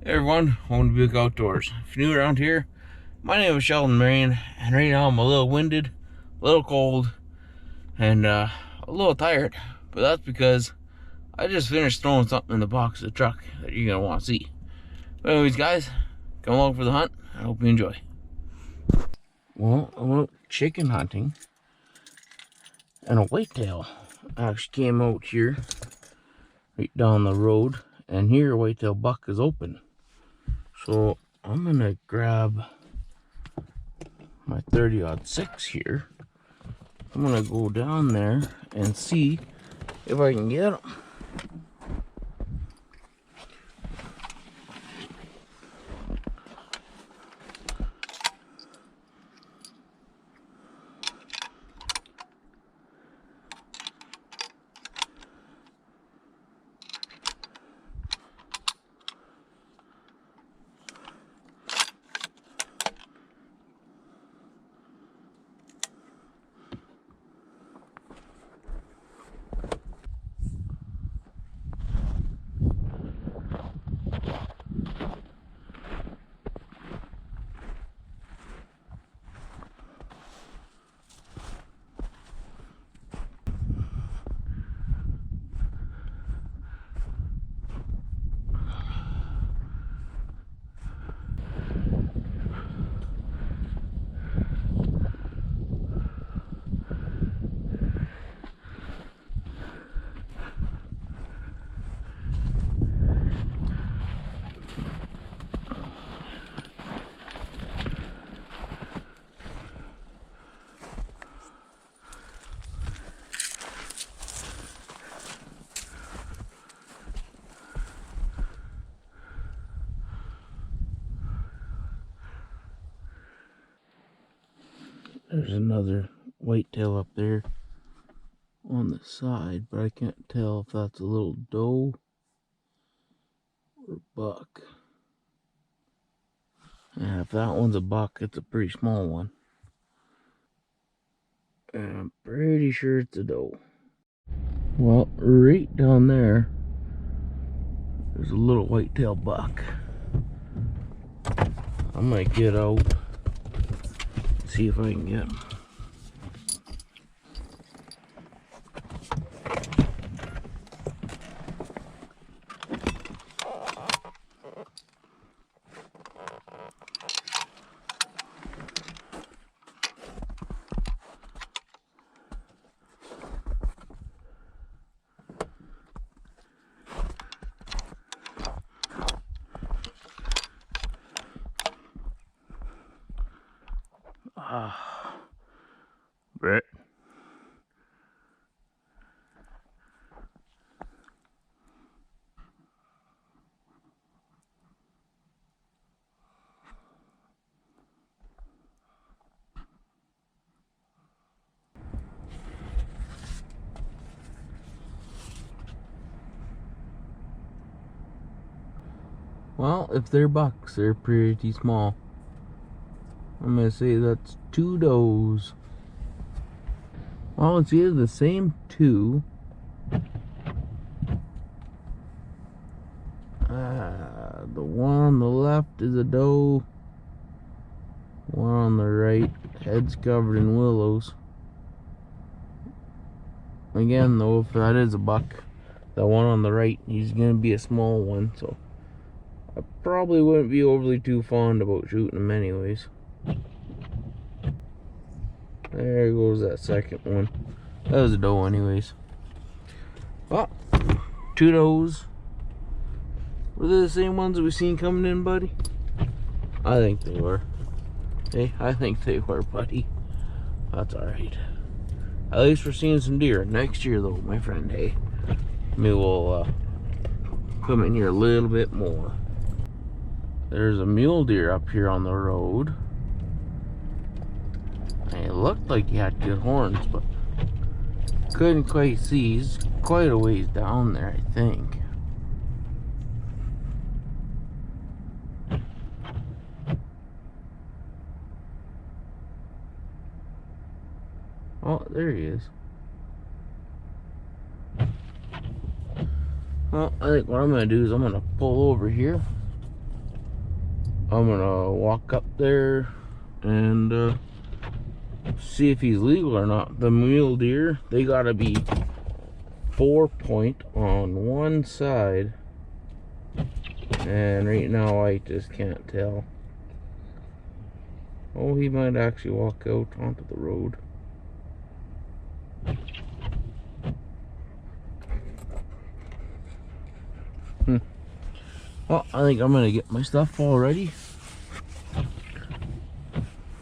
Hey everyone, welcome to Buick Outdoors. If you're new around here, my name is Sheldon Marion, and right now I'm a little winded, a little cold, and a little tired. But that's because I just finished throwing something in the box of the truck that you're going to want to see. But anyways guys, come along for the hunt. I hope you enjoy. Well, I went chicken hunting, and a whitetail actually came out here, right down the road, and here a whitetail buck is open. So I'm gonna grab my 30-06 here. I'm gonna go down there and see if I can get him. There's another whitetail up there on the side, but I can't tell if that's a little doe or buck. And if that one's a buck, it's a pretty small one. And I'm pretty sure it's a doe. Well, right down there, there's a little whitetail buck. I might get out, see if I can get him. Brett. Well, if they're bucks, they're pretty small. I'm gonna say that's two does. Well, it's either the same two. The one on the left is a doe. One on the right, head's covered in willows. Again, though, if that is a buck, the one on the right, he's gonna be a small one, so I probably wouldn't be overly too fond about shooting him anyways. There goes that second one. That was a doe anyways. Well, two does. Were they the same ones that we seen coming in, buddy? I think they were. Hey, I think they were, buddy. That's alright. At least we're seeing some deer. Next year, though, my friend, hey. Maybe we'll come in here a little bit more. There's a mule deer up here on the road. And it looked like he had good horns, but couldn't quite see. He's quite a ways down there, I think. Oh, there he is. Well, I think what I'm going to do is I'm going to pull over here I'm gonna walk up there and see if he's legal or not. The mule deer, they gotta be 4-point on one side, and right now I just can't tell. Oh, he might actually walk out onto the road. Well, I think I'm gonna get my stuff all ready.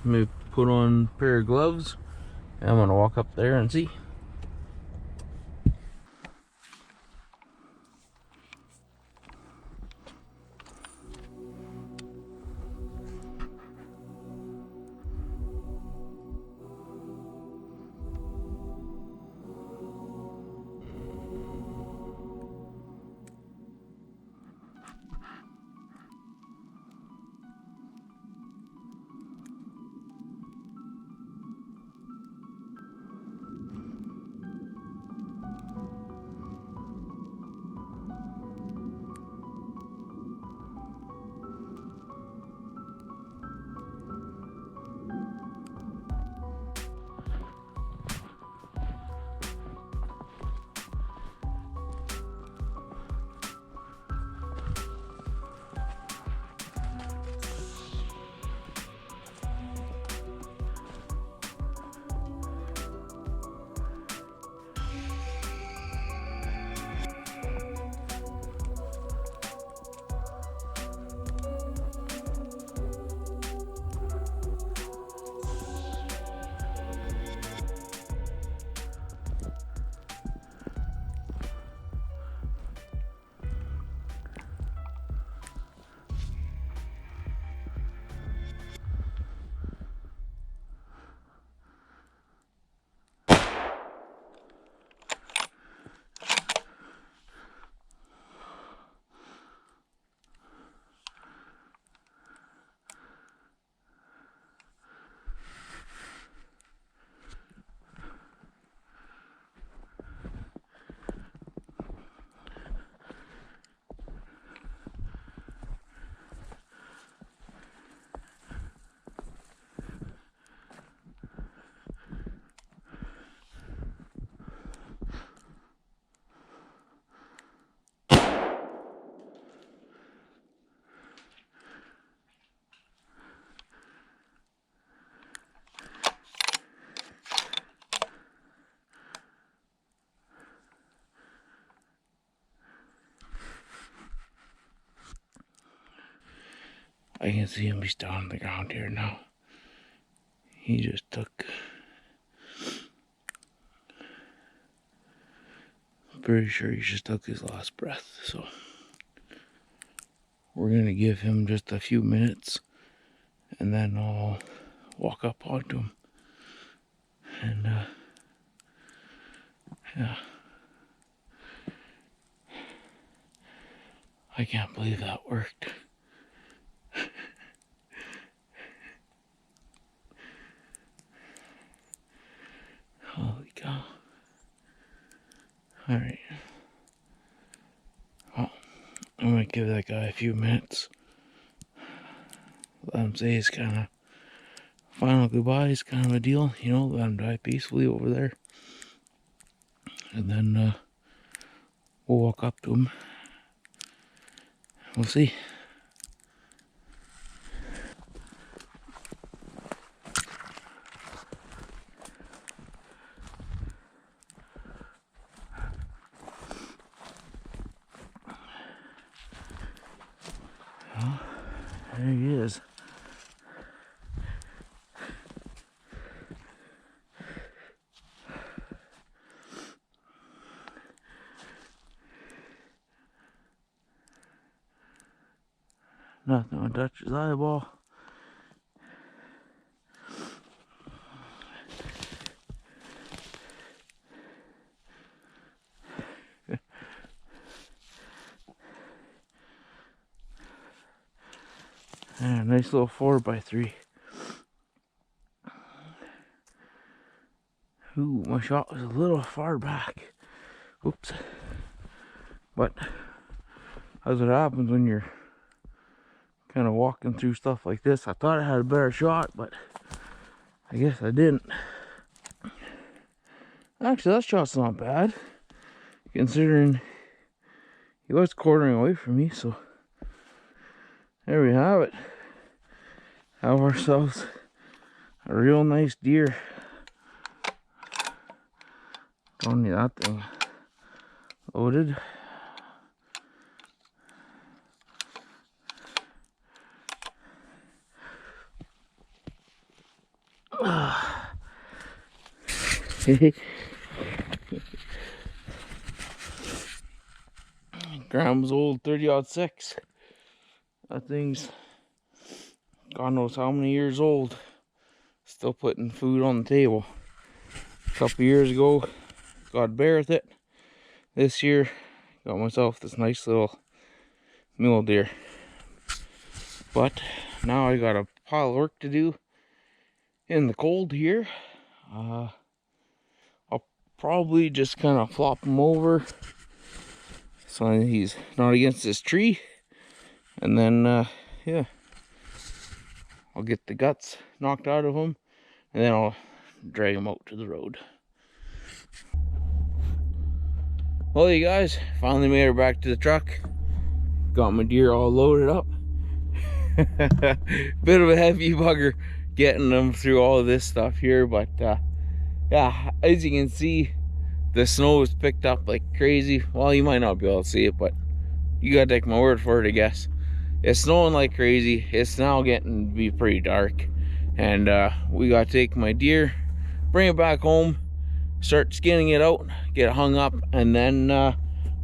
I'm gonna put on a pair of gloves, and I'm gonna walk up there and see. I can see him, he's down on the ground here now. He just took, I'm pretty sure he just took his last breath. So we're gonna give him just a few minutes, and then I'll walk up onto him. And yeah, I can't believe that worked. Holy cow. Alright. Well, I'm gonna give that guy a few minutes. Let him say his kind of final goodbyes, kind of a deal. You know, let him die peacefully over there. And then we'll walk up to him. We'll see. Well, there he is. Nothing will touch his eyeball. And a nice little 4x3. Ooh, my shot was a little far back. Oops. But that's what happens when you're kind of walking through stuff like this. I thought I had a better shot, but I guess I didn't. Actually, that shot's not bad, considering he was quartering away from me. So there we have it. Have ourselves a real nice deer. Don't need that thing loaded. Grandma's old 30-06. That thing's God knows how many years old. Still putting food on the table. A couple years ago, got a bear with it. This year, got myself this nice little mule deer. But now I got a pile of work to do in the cold here. I'll probably just kind of flop him over so he's not against this tree, and then yeah, I'll get the guts knocked out of him, and then I'll drag him out to the road. Well, you guys, finally made her back to the truck. Got my deer all loaded up. Bit of a heavy bugger getting them through all of this stuff here, but yeah, as you can see, the snow is picked up like crazy. Well, you might not be able to see it, but you gotta take my word for it, I guess. It's snowing like crazy. It's now getting to be pretty dark, and we gotta take my deer, bring it back home, start skinning it out, get it hung up, and then I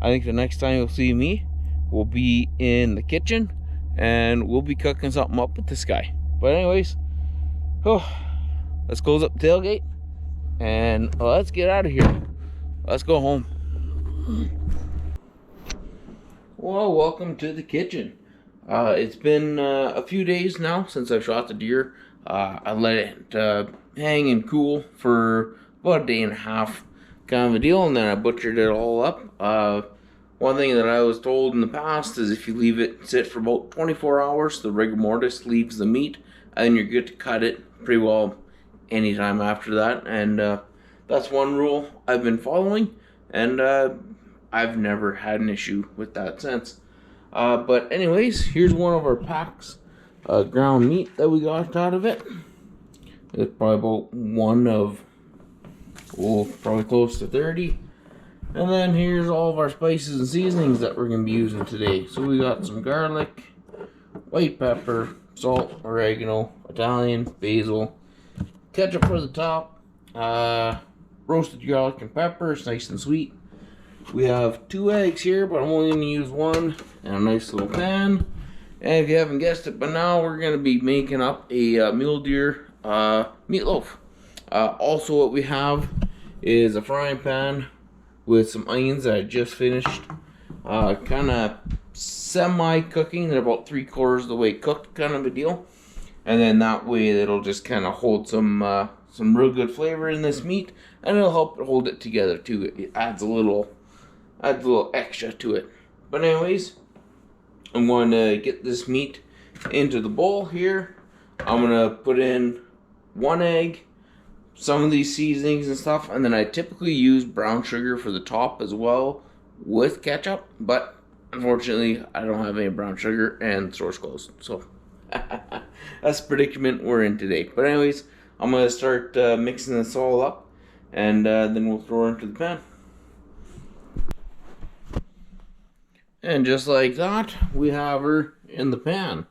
think the next time you'll see me will be in the kitchen, and we'll be cooking something up with this guy. But anyways, let's close up the tailgate and let's get out of here. Let's go home. Well, welcome to the kitchen. It's been a few days now since I've shot the deer. I let it hang and cool for about a day and a half, kind of a deal, and then I butchered it all up. One thing that I was told in the past is if you leave it sit for about 24 hours, the rigor mortis leaves the meat, and you're good to cut it pretty well anytime after that. And that's one rule I've been following, and I've never had an issue with that since. But anyways, here's one of our packs of ground meat that we got out of it. It's probably about one of, probably close to 30. And then here's all of our spices and seasonings that we're going to be using today. So we got some garlic, white pepper, salt, oregano, Italian, basil, ketchup for the top, roasted garlic and pepper. It's nice and sweet. We have 2 eggs here, but I'm only going to use one, and a nice little pan. And if you haven't guessed it by now, we're going to be making up a mule deer meatloaf. Also what we have is a frying pan with some onions that I just finished. Kind of semi-cooking. They're about 3/4 of the way cooked, kind of a deal. And then that way it'll just kind of hold some real good flavor in this meat, and it'll help hold it together too. It adds a little extra to it. But anyways, I'm going to get this meat into the bowl here. I'm going to put in 1 egg, some of these seasonings and stuff, and then I typically use brown sugar for the top as well with ketchup, but unfortunately I don't have any brown sugar and the store's closed, so that's the predicament we're in today. But anyways, I'm going to start mixing this all up, and then we'll throw her into the pan. And just like that, we have her in the pan.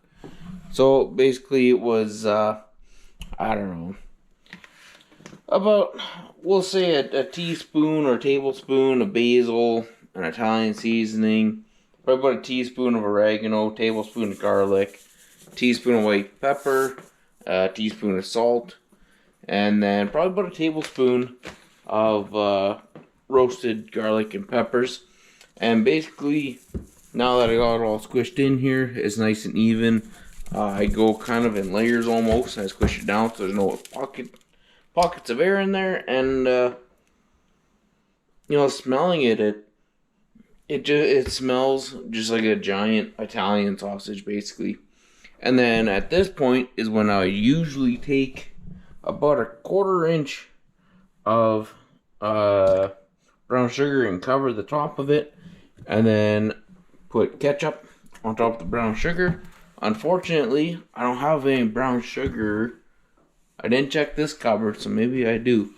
So basically it was, I don't know, about, we'll say a teaspoon or tablespoon of basil, an Italian seasoning, probably about a teaspoon of oregano, tablespoon of garlic, teaspoon of white pepper, a teaspoon of salt, and then probably about a tablespoon of roasted garlic and peppers. And basically, now that I got it all squished in here, it's nice and even. I go kind of in layers almost, and I squish it down so there's no pockets of air in there. And you know, smelling it smells just like a giant Italian sausage, basically. And then at this point is when I usually take about a 1/4 inch of brown sugar and cover the top of it, and then put ketchup on top of the brown sugar. Unfortunately, I don't have any brown sugar. I didn't check this cupboard, so maybe I do.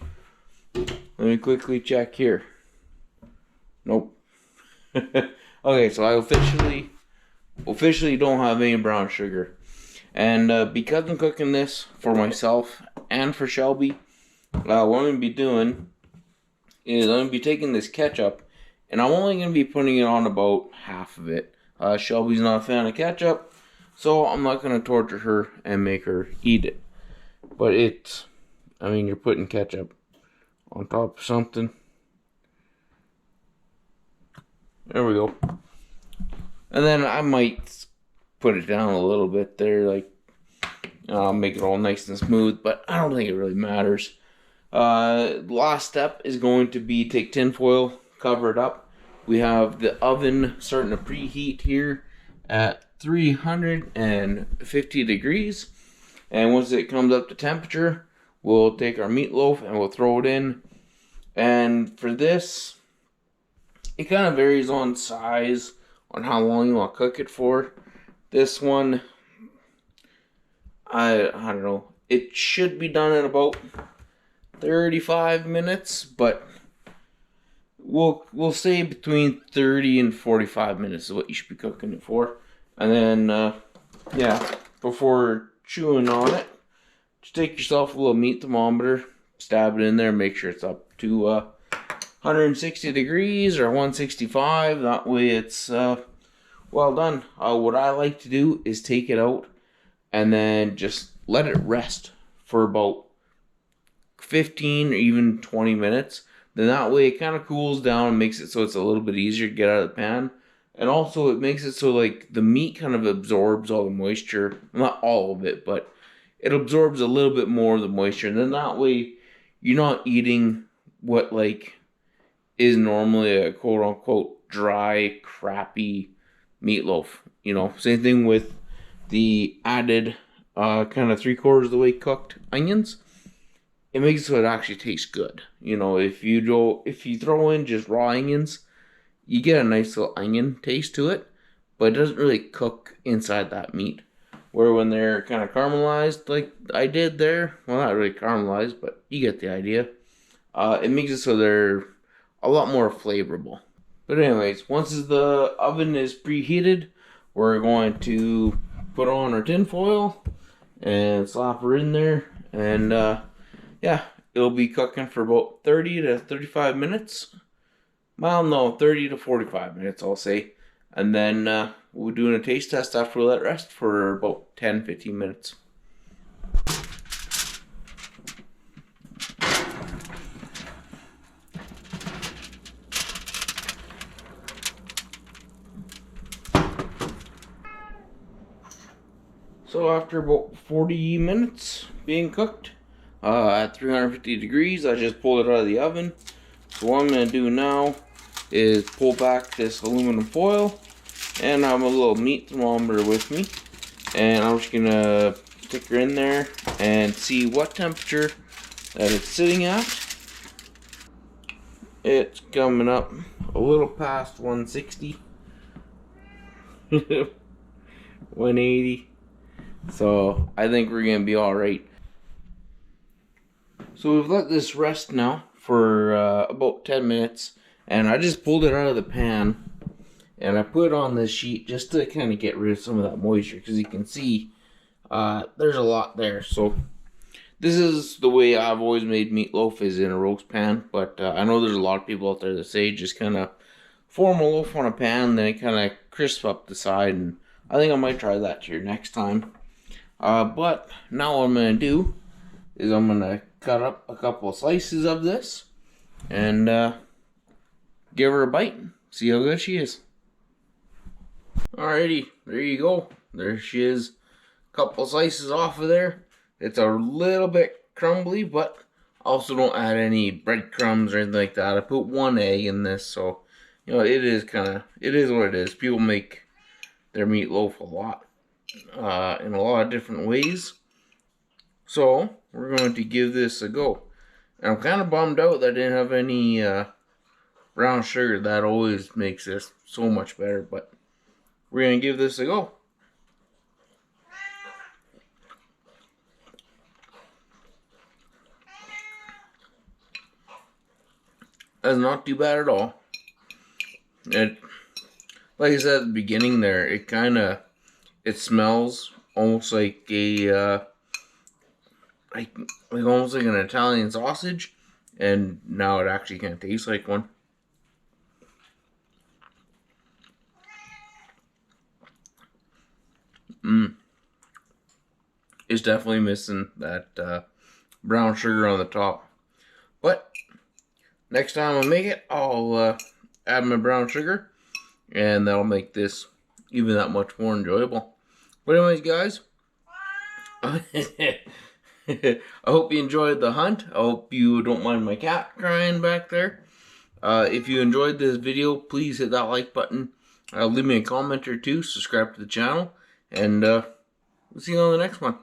Let me quickly check here. Nope. Okay, so I officially don't have any brown sugar. And because I'm cooking this for myself and for Shelby, what I'm going to be doing is I'm going to be taking this ketchup, and I'm only going to be putting it on about half of it. Shelby's not a fan of ketchup, so I'm not going to torture her and make her eat it. But you're putting ketchup on top of something. There we go. And then I might put it down a little bit there, like, make it all nice and smooth, but I don't think it really matters. Last step is going to be take tinfoil, cover it up. We have the oven starting to preheat here at 350 degrees. And once it comes up to temperature, we'll take our meatloaf and we'll throw it in. And for this, it kind of varies on size, on how long you want to cook it for. This one, I don't know. It should be done in about 35 minutes, but we'll say between 30 and 45 minutes is what you should be cooking it for. And then, before chewing on it, just take yourself a little meat thermometer, stab it in there, make sure it's up to 160 degrees or 165. That way it's well done. What I like to do is take it out and then just let it rest for about 15 or even 20 minutes. Then that way it kind of cools down and makes it so it's a little bit easier to get out of the pan. And also it makes it so like the meat kind of absorbs all the moisture. Not all of it, but it absorbs a little bit more of the moisture. And then that way you're not eating what like is normally a quote unquote dry, crappy meatloaf. You know, same thing with the added kind of 3/4 of the way cooked onions. It makes it so it actually tastes good. You know, if you throw in just raw onions, you get a nice little onion taste to it, but it doesn't really cook inside that meat. Where when they're kind of caramelized, like I did there, well, not really caramelized, but you get the idea. It makes it so they're a lot more flavorful. But anyways, once the oven is preheated, we're going to put on our tin foil and slap her in there, and it'll be cooking for about 30 to 35 minutes. Well, no, 30 to 45 minutes, I'll say. And then we're doing a taste test after we let it rest for about 10-15 minutes. So after about 40 minutes being cooked at 350 degrees, I just pulled it out of the oven. So what I'm going to do now is pull back this aluminum foil, and I have a little meat thermometer with me, and I'm just going to stick her in there and see what temperature that it's sitting at. It's coming up a little past 160, 180. So I think we're going to be alright. So we've let this rest now for about 10 minutes. And I just pulled it out of the pan. And I put it on this sheet just to kind of get rid of some of that moisture. Because you can see there's a lot there. So this is the way I've always made meatloaf, is in a roast pan. But I know there's a lot of people out there that say just kind of form a loaf on a pan. Then it kind of crisp up the side. And I think I might try that here next time. But now what I'm going to do is I'm going to cut up a couple of slices of this and give her a bite. See how good she is. Alrighty, there you go. There she is. A couple of slices off of there. It's a little bit crumbly, but also don't add any breadcrumbs or anything like that. I put 1 egg in this, so you know it is what it is. People make their meatloaf a lot. in a lot of different ways. So we're going to give this a go. And I'm kind of bummed out that I didn't have any brown sugar. That always makes this so much better. But we're going to give this a go. That's not too bad at all. It, like I said at the beginning there, it smells almost like a like almost like an Italian sausage, and now it actually kind of tastes like one. It's definitely missing that brown sugar on the top, but next time I make it, I'll add my brown sugar, and that'll make this even that much more enjoyable. But anyways, guys, I hope you enjoyed the hunt. I hope you don't mind my cat crying back there. If you enjoyed this video, please hit that like button. Leave me a comment or two. Subscribe to the channel. And we'll see you on the next one.